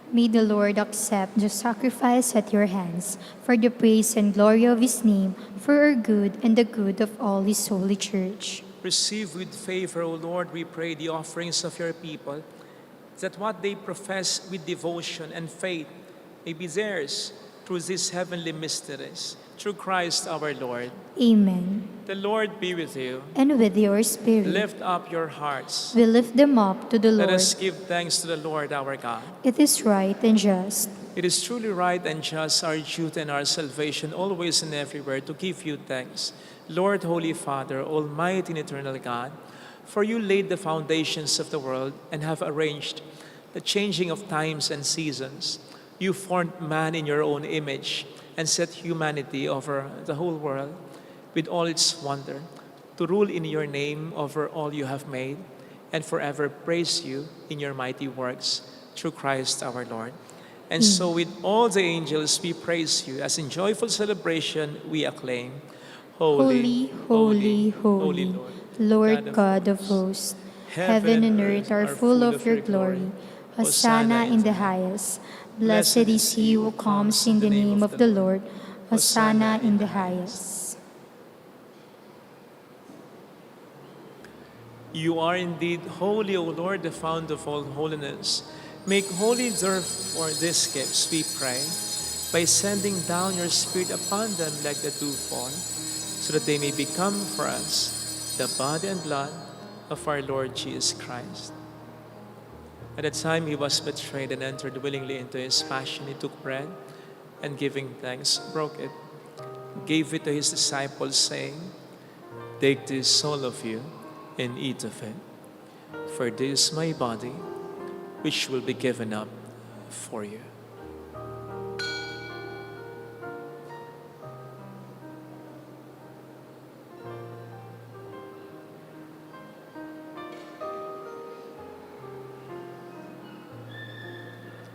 May the Lord accept the sacrifice at your hands for the praise and glory of his name, for our good and the good of all his holy church. Receive with favor, O Lord, we pray, the offerings of your people, that what they profess with devotion and faith may be theirs through these heavenly mysteries, through Christ our Lord. Amen. The Lord be with you. And with your spirit, Lift up your hearts. we lift them up to the Let Lord. us give thanks to the Lord our God. It is right and just. It is truly right and just, our duty and our salvation, always and everywhere, to give you thanks, Lord, Holy Father, Almighty and eternal God, for you laid the foundations of the world and have arranged the changing of times and seasons. You formed man in your own image and set humanity over the whole world with all its wonder, to rule in your name over all you have made, and forever praise you in your mighty works, through Christ our Lord. And so with all the angels we praise you, as in joyful celebration we acclaim, Holy, holy, holy, Lord God of hosts, heaven and earth are full of your glory. Hosanna in the highest. Blessed is he who comes in the name of the Lord. Hosanna in the highest. You are indeed holy, O Lord, the fount of all holiness. Make holy therefore these gifts, we pray, by sending down your Spirit upon them like the dewfall, so that they may become for us the body and blood of our Lord Jesus Christ. At the time he was betrayed and entered willingly into his passion, he took bread and giving thanks, broke it, gave it to his disciples, saying, "Take this, all of you, and eat of it. For this is my body, which will be given up for you."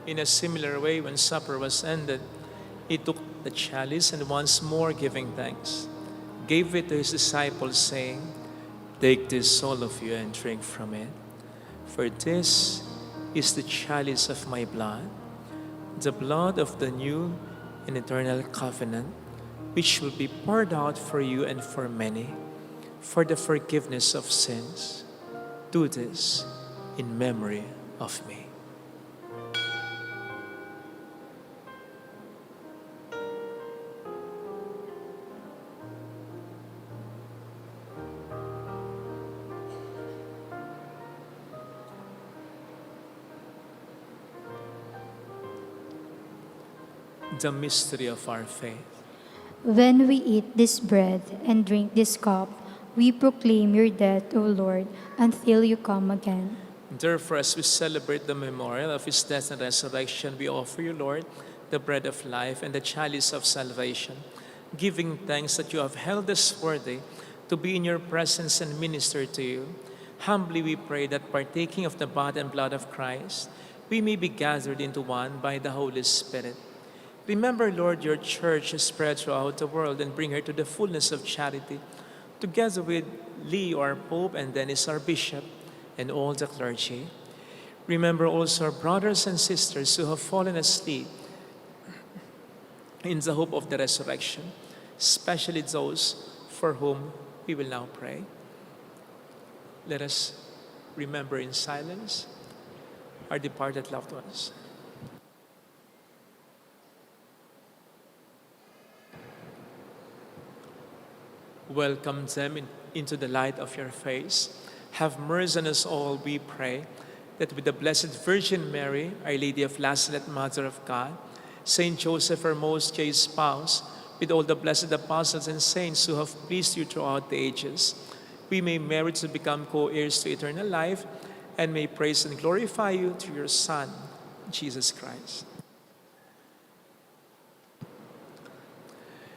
In a similar way, when supper was ended, he took the chalice and once more giving thanks, gave it to his disciples, saying, "Take this, all of you, and drink from it. For this is the chalice of my blood, the blood of the new and eternal covenant, which will be poured out for you and for many, for the forgiveness of sins. Do this in memory of me." The mystery of our faith. When we eat this bread and drink this cup, we proclaim your death, O Lord, until you come again. Therefore, as we celebrate the memorial of his death and resurrection, we offer you, Lord, the bread of life and the chalice of salvation, giving thanks that you have held us worthy to be in your presence and minister to you. Humbly we pray that, partaking of the body and blood of Christ, we may be gathered into one by the Holy Spirit. Remember, Lord, your church spread throughout the world and bring her to the fullness of charity, together with Leo, our Pope, and Dennis, our Bishop, and all the clergy. Remember also our brothers and sisters who have fallen asleep in the hope of the resurrection, especially those for whom we will now pray. Let us remember in silence our departed loved ones. Welcome them into the light of your face. Have mercy on us all, we pray, that with the Blessed Virgin Mary, Our Lady of Lazaret, Mother of God, Saint Joseph, our most chaste spouse, with all the blessed apostles and saints who have pleased you throughout the ages, we may merit to become co-heirs to eternal life and may praise and glorify you through your Son, Jesus Christ.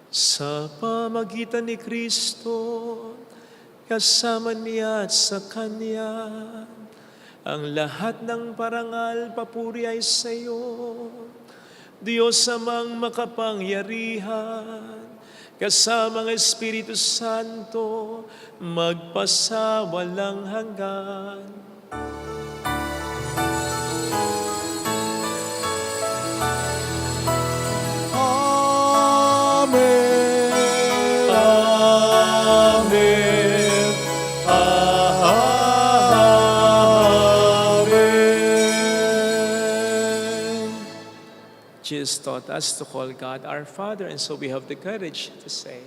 Sa pamagitan ni Kristo, kasama niya at sa Kanya, ang lahat ng parangal, papuri ay sa iyo. Diyos amang makapangyarihan, kasama ng Espiritu Santo, magpasawalang hanggan. Amen. Amen. Amen. Jesus taught us to call God our Father, and so we have the courage to say,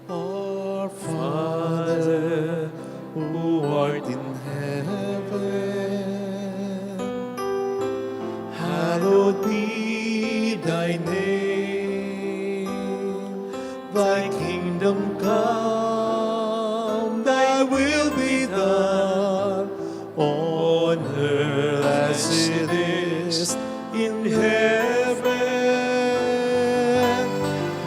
Our Father, who art in heaven, hallowed be thy name. Thy kingdom come, thy will be done, on earth as it is in heaven.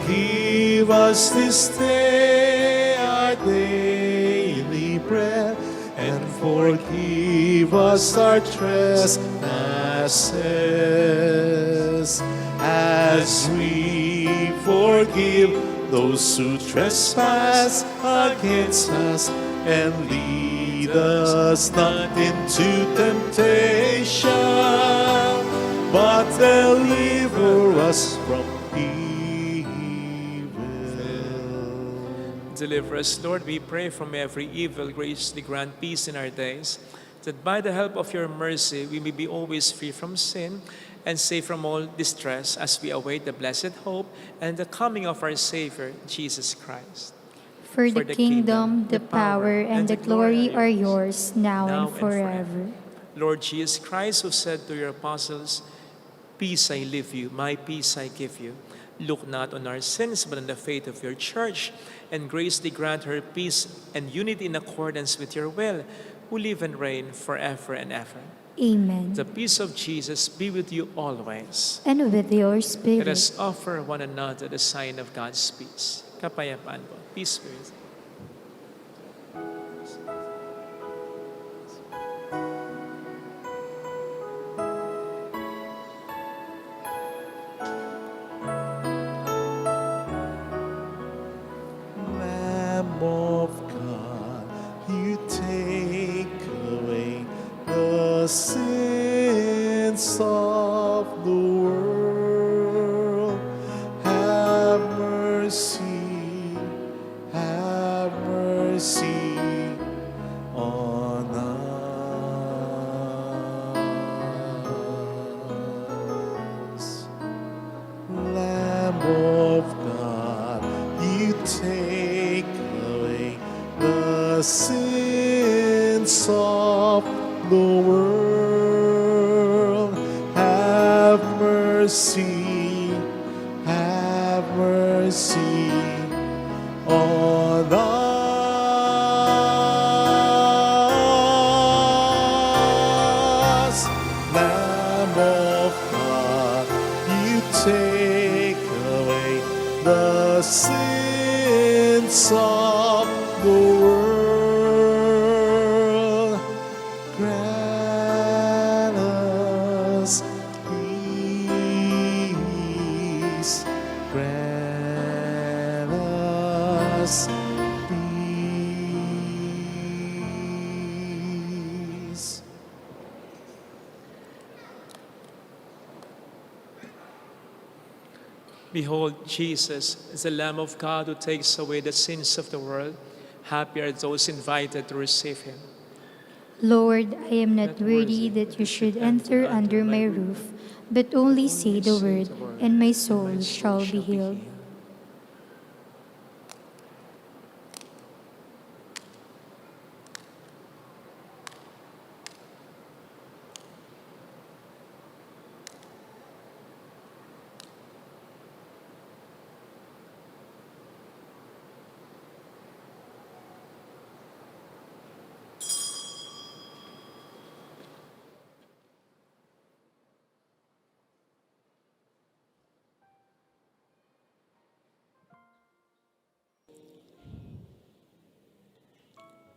Give us this day our daily bread, and forgive us our trespasses, as we forgive those who trespass against us. And lead us not into temptation, but deliver us from evil. deliver us, Lord, we pray, from every evil. Graciously grant peace in our days, that by the help of your mercy we may be always free from sin and safe from all distress, as we await the blessed hope and the coming of our Savior, Jesus Christ. For the kingdom, the power, and the glory are yours, now and forever. Lord Jesus Christ, who said to your apostles, "Peace I leave you, my peace I give you," look not on our sins, but on the faith of your church, and graciously grant her peace and unity in accordance with your will, who live and reign forever and ever. Amen. The peace of Jesus be with you always. And with your Let spirit. us offer one another the sign of God's peace. Kapayapaan po. Peace be with you. Lamb of God, you take away the sins of the world. Have mercy on us. Lamb of God, you take away the sins of the world. Have mercy on us. Lamb of God, you take away the sins of the world. Grant us peace. Grant us peace. Behold, Jesus is the Lamb of God who takes away the sins of the world. Happy are those invited to receive him. Lord, I am not worthy that you should enter under my roof, but only say the word, and my soul shall be healed.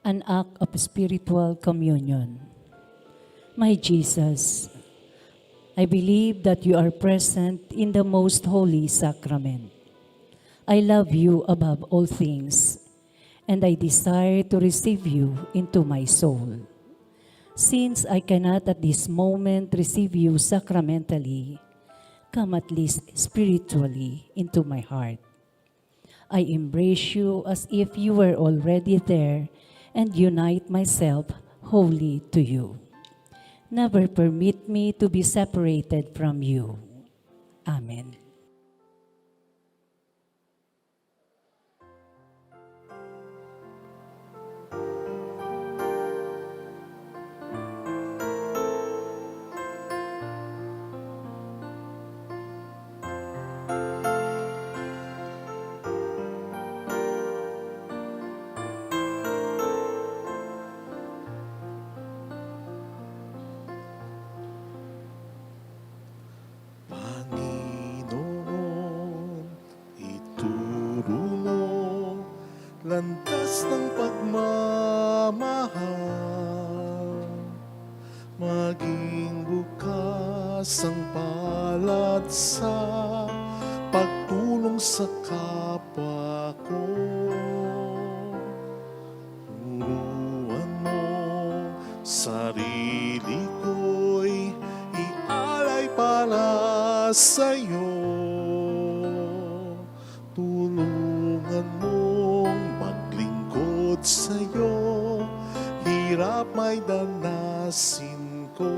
An act of spiritual communion. My Jesus, I believe that you are present in the most holy sacrament. I love you above all things, and I desire to receive you into my soul. Since I cannot at this moment receive you sacramentally, come at least spiritually into my heart. I embrace you as if you were already there and unite myself wholly to you. Never permit me to be separated from you. Amen. Panginoon, ituro mo landas ng pagmamahal. Maging bukas ang palad sa pagtulong sa kapwa ko. Turuan mo sarili ko'y ialay para sa'yo. Tulungan mong maglingkod sa'yo, hirap may danasin ko,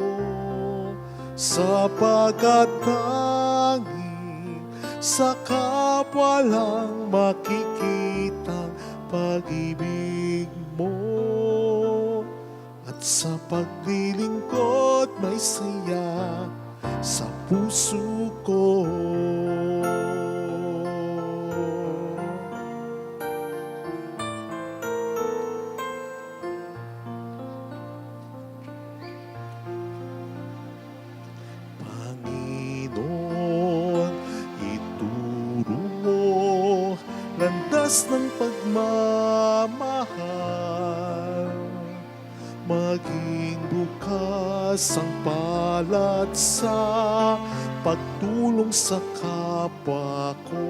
sapagkat tanging sa kapwa lang makikitang pag-ibig mo. At sa paglilingkod may saya sa puso ko. Panginoon, ituro mo landas ng pagmamahal. Maging bukas ang palad sa pagtulong sa kapwa ko.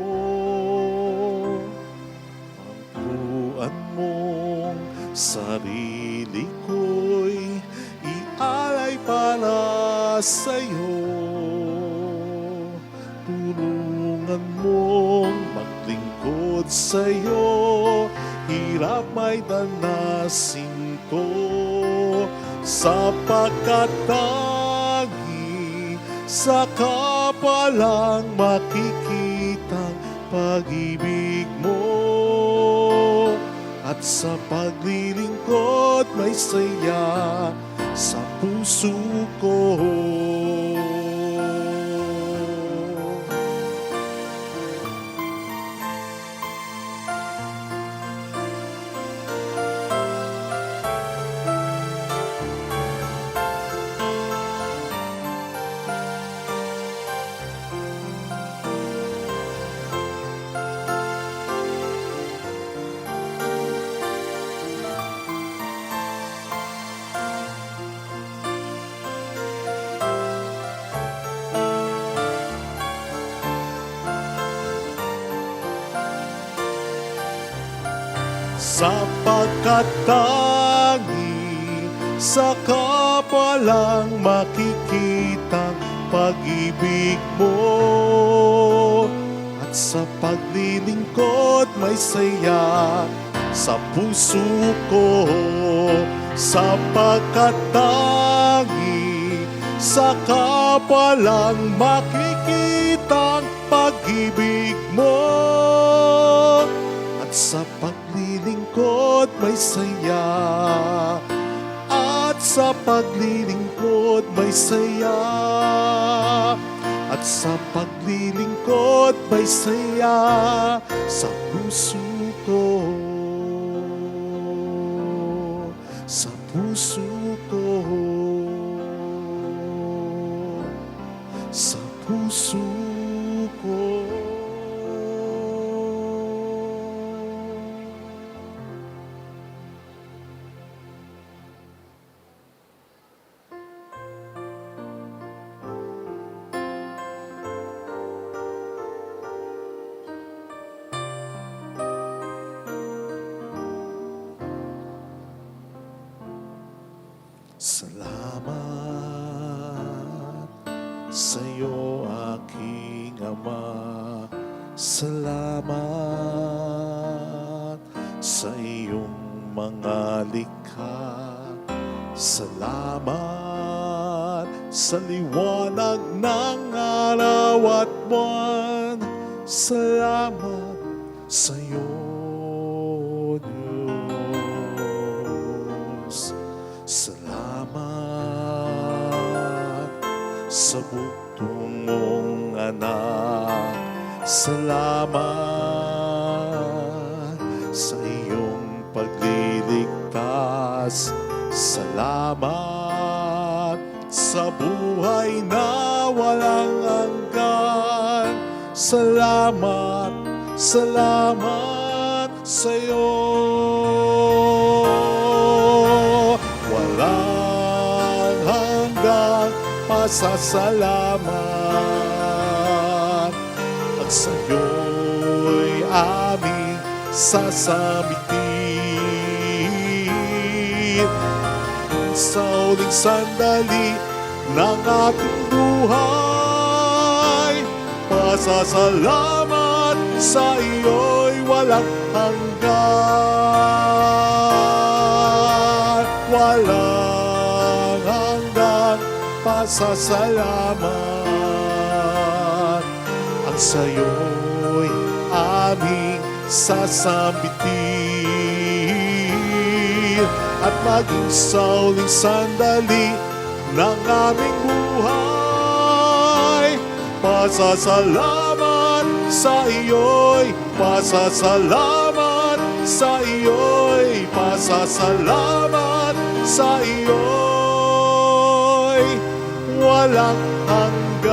Pagtuan mong sarili ko'y ialay para sa'yo. Tulungan mong maglingkod sa'yo, hirap may danasin ko, sapagkat tanging sa kapwa lang makikitang pag-ibig mo. At sa paglilingkod may saya sa puso ko. Sapagkat tanging sa kapwa lang makikitang pag-ibig mo. At sa paglilingkod may saya sa puso ko, sapagkat tangi sa kapwa lang makikitang pag-ibig mo. At sa paglilingkod may saya, at sa paglilingkod may saya, at sa paglilingkod may saya sa puso ko, sa puso ko, sa puso ko. Salamat sa'yo, aking Ama. Salamat sa iyong mga likha. Salamat sa liwanag ng araw at buwan. Salamat sa'yo, Diyos. Salamat sa bugtong mong anak. Salamat sa iyong pagliligtas. Salamat sa buhay na walang hanggan. Salamat, salamat sa iyo. Walang hanggang pasasalamat, at sa'yo'y aming sasambitin. Sa huling sandali ng ating buhay, pasasalamat sa iyo'y walang hanggan. Walang hanggang pasasalamat, ang sa'yo'y aming sasambitin. At maging sa huling sandali ng aming buhay, pasasalamat sa iyo'y, pasasalamat sa iyo'y, pasasalamat sa iyo'y walang hanggan.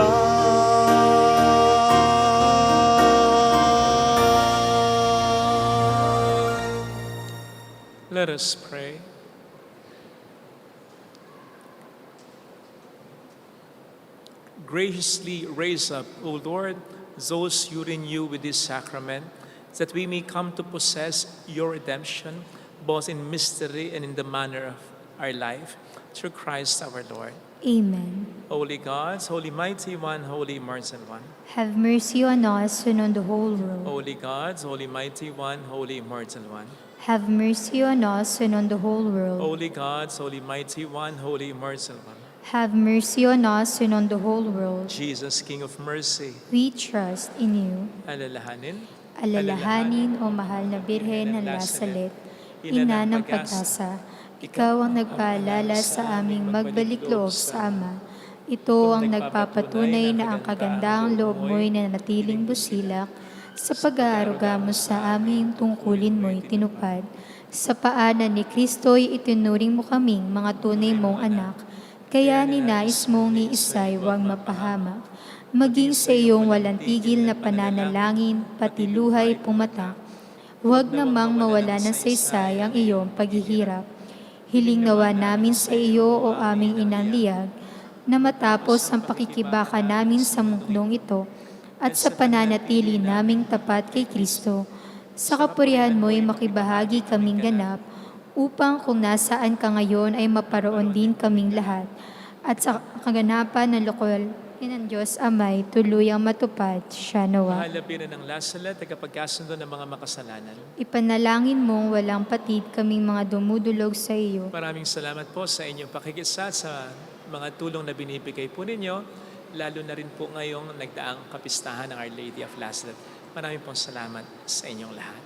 Let us pray. Graciously raise up, O Lord, those you renew with this sacrament, that we may come to possess your redemption, both in mystery and in the manner of our life, through Christ our Lord. Amen. Holy God, Holy Mighty One, Holy Immortal One. Have mercy on us and on the whole world. Holy God, Holy Mighty One, Holy Immortal One. Have mercy on us and on the whole world. Holy God, Holy Mighty One, Holy Immortal One. Have mercy on us and on the whole world. Jesus, King of Mercy, We trust in you. alalahanin, Alalahanin, O mahal na Birhen ng Lasalet, ina ng pag-asa, ikaw ang nagpaalala sa aming magbalik loob sa Ama. Ito ang nagpapatunay na ang kagandahang loob mo'y nanatiling busilak sa pag-aaruga mo sa aming tungkulin mo'y tinupad. Sa paanan ni Kristo'y itinuring mo kaming mga tunay mong anak, kaya ninais mong ni isa'y huwag mapahamak. Maging sa iyong walang tigil na pananalangin, pati luhay pumatak. Huwag namang mawala ng saysay ang iyong paghihirap. Hiling nawa namin sa iyo o aming inang liyag, na matapos ang pakikibaka namin sa mundong ito, at sa pananatili naming tapat kay Kristo, sa kapurihan mo'y makibahagi kaming ganap, upang kung nasaan ka ngayon ay maparoon din kaming lahat, at sa kaganapan ng Inang Diyos Amay, tuluyang matupad siya nawa. Mahal na binan ng lasalat, tagapagkasundo ng mga makasalanan. Ipanalangin mong walang patid kaming mga dumudulog sa iyo. Maraming salamat po sa inyong pakikisa sa mga tulong na binibigay po ninyo, lalo na rin po ngayong nagdaang kapistahan ng Our Lady of Lasaret. Maraming pong salamat sa inyong lahat.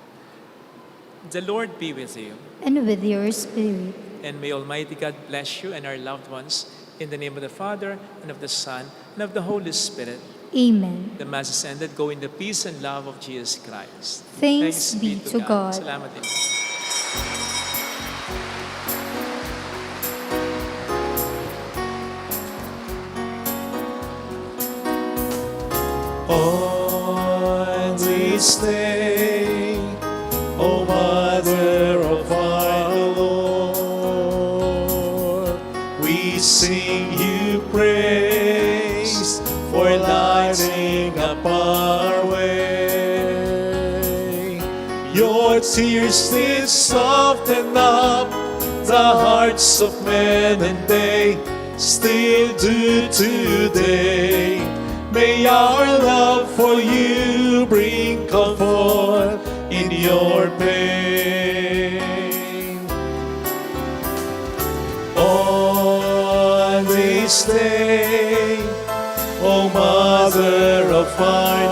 The Lord be with you, And with your spirit. and may Almighty God bless you and our loved ones, in the name of the Father, and of the Son, and of the Holy Spirit. Amen. The Mass is ended. Go in the peace and love of Jesus Christ. Thanks be to God. Salamat din. On this day, O Mother of our Lord, we sing you praise for lighting up our way. Your tears did soften up the hearts of men, and they still do today. May our love for you bring comfort in your pain. On this day, O Mother of our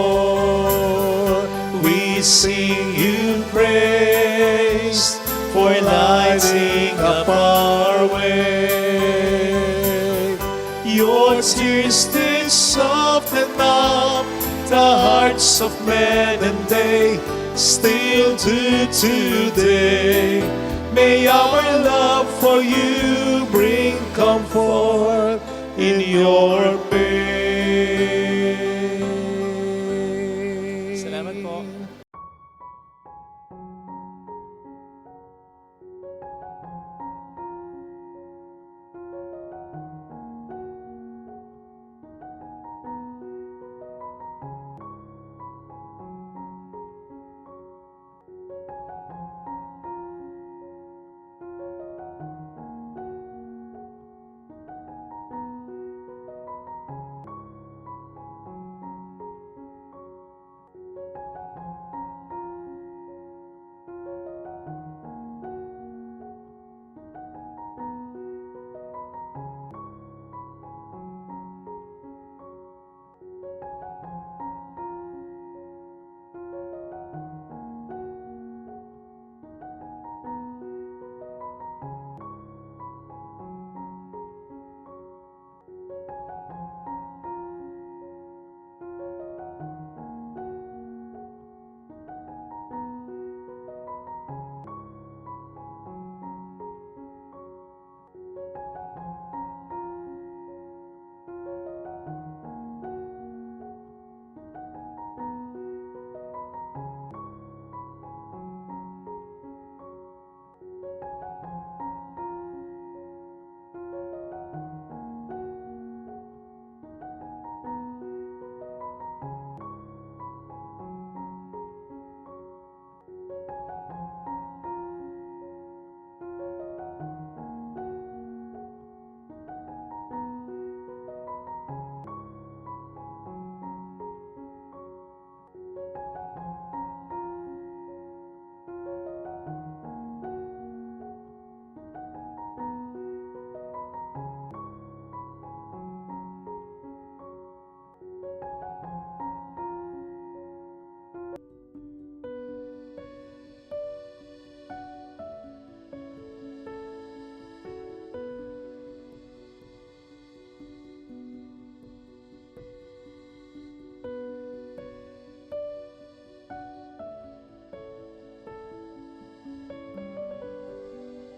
Lord, we sing you praise for lighting up our way. Your tears did soften up the hearts of men, and they still do today. May our love for you bring comfort in your pain. Salamat po.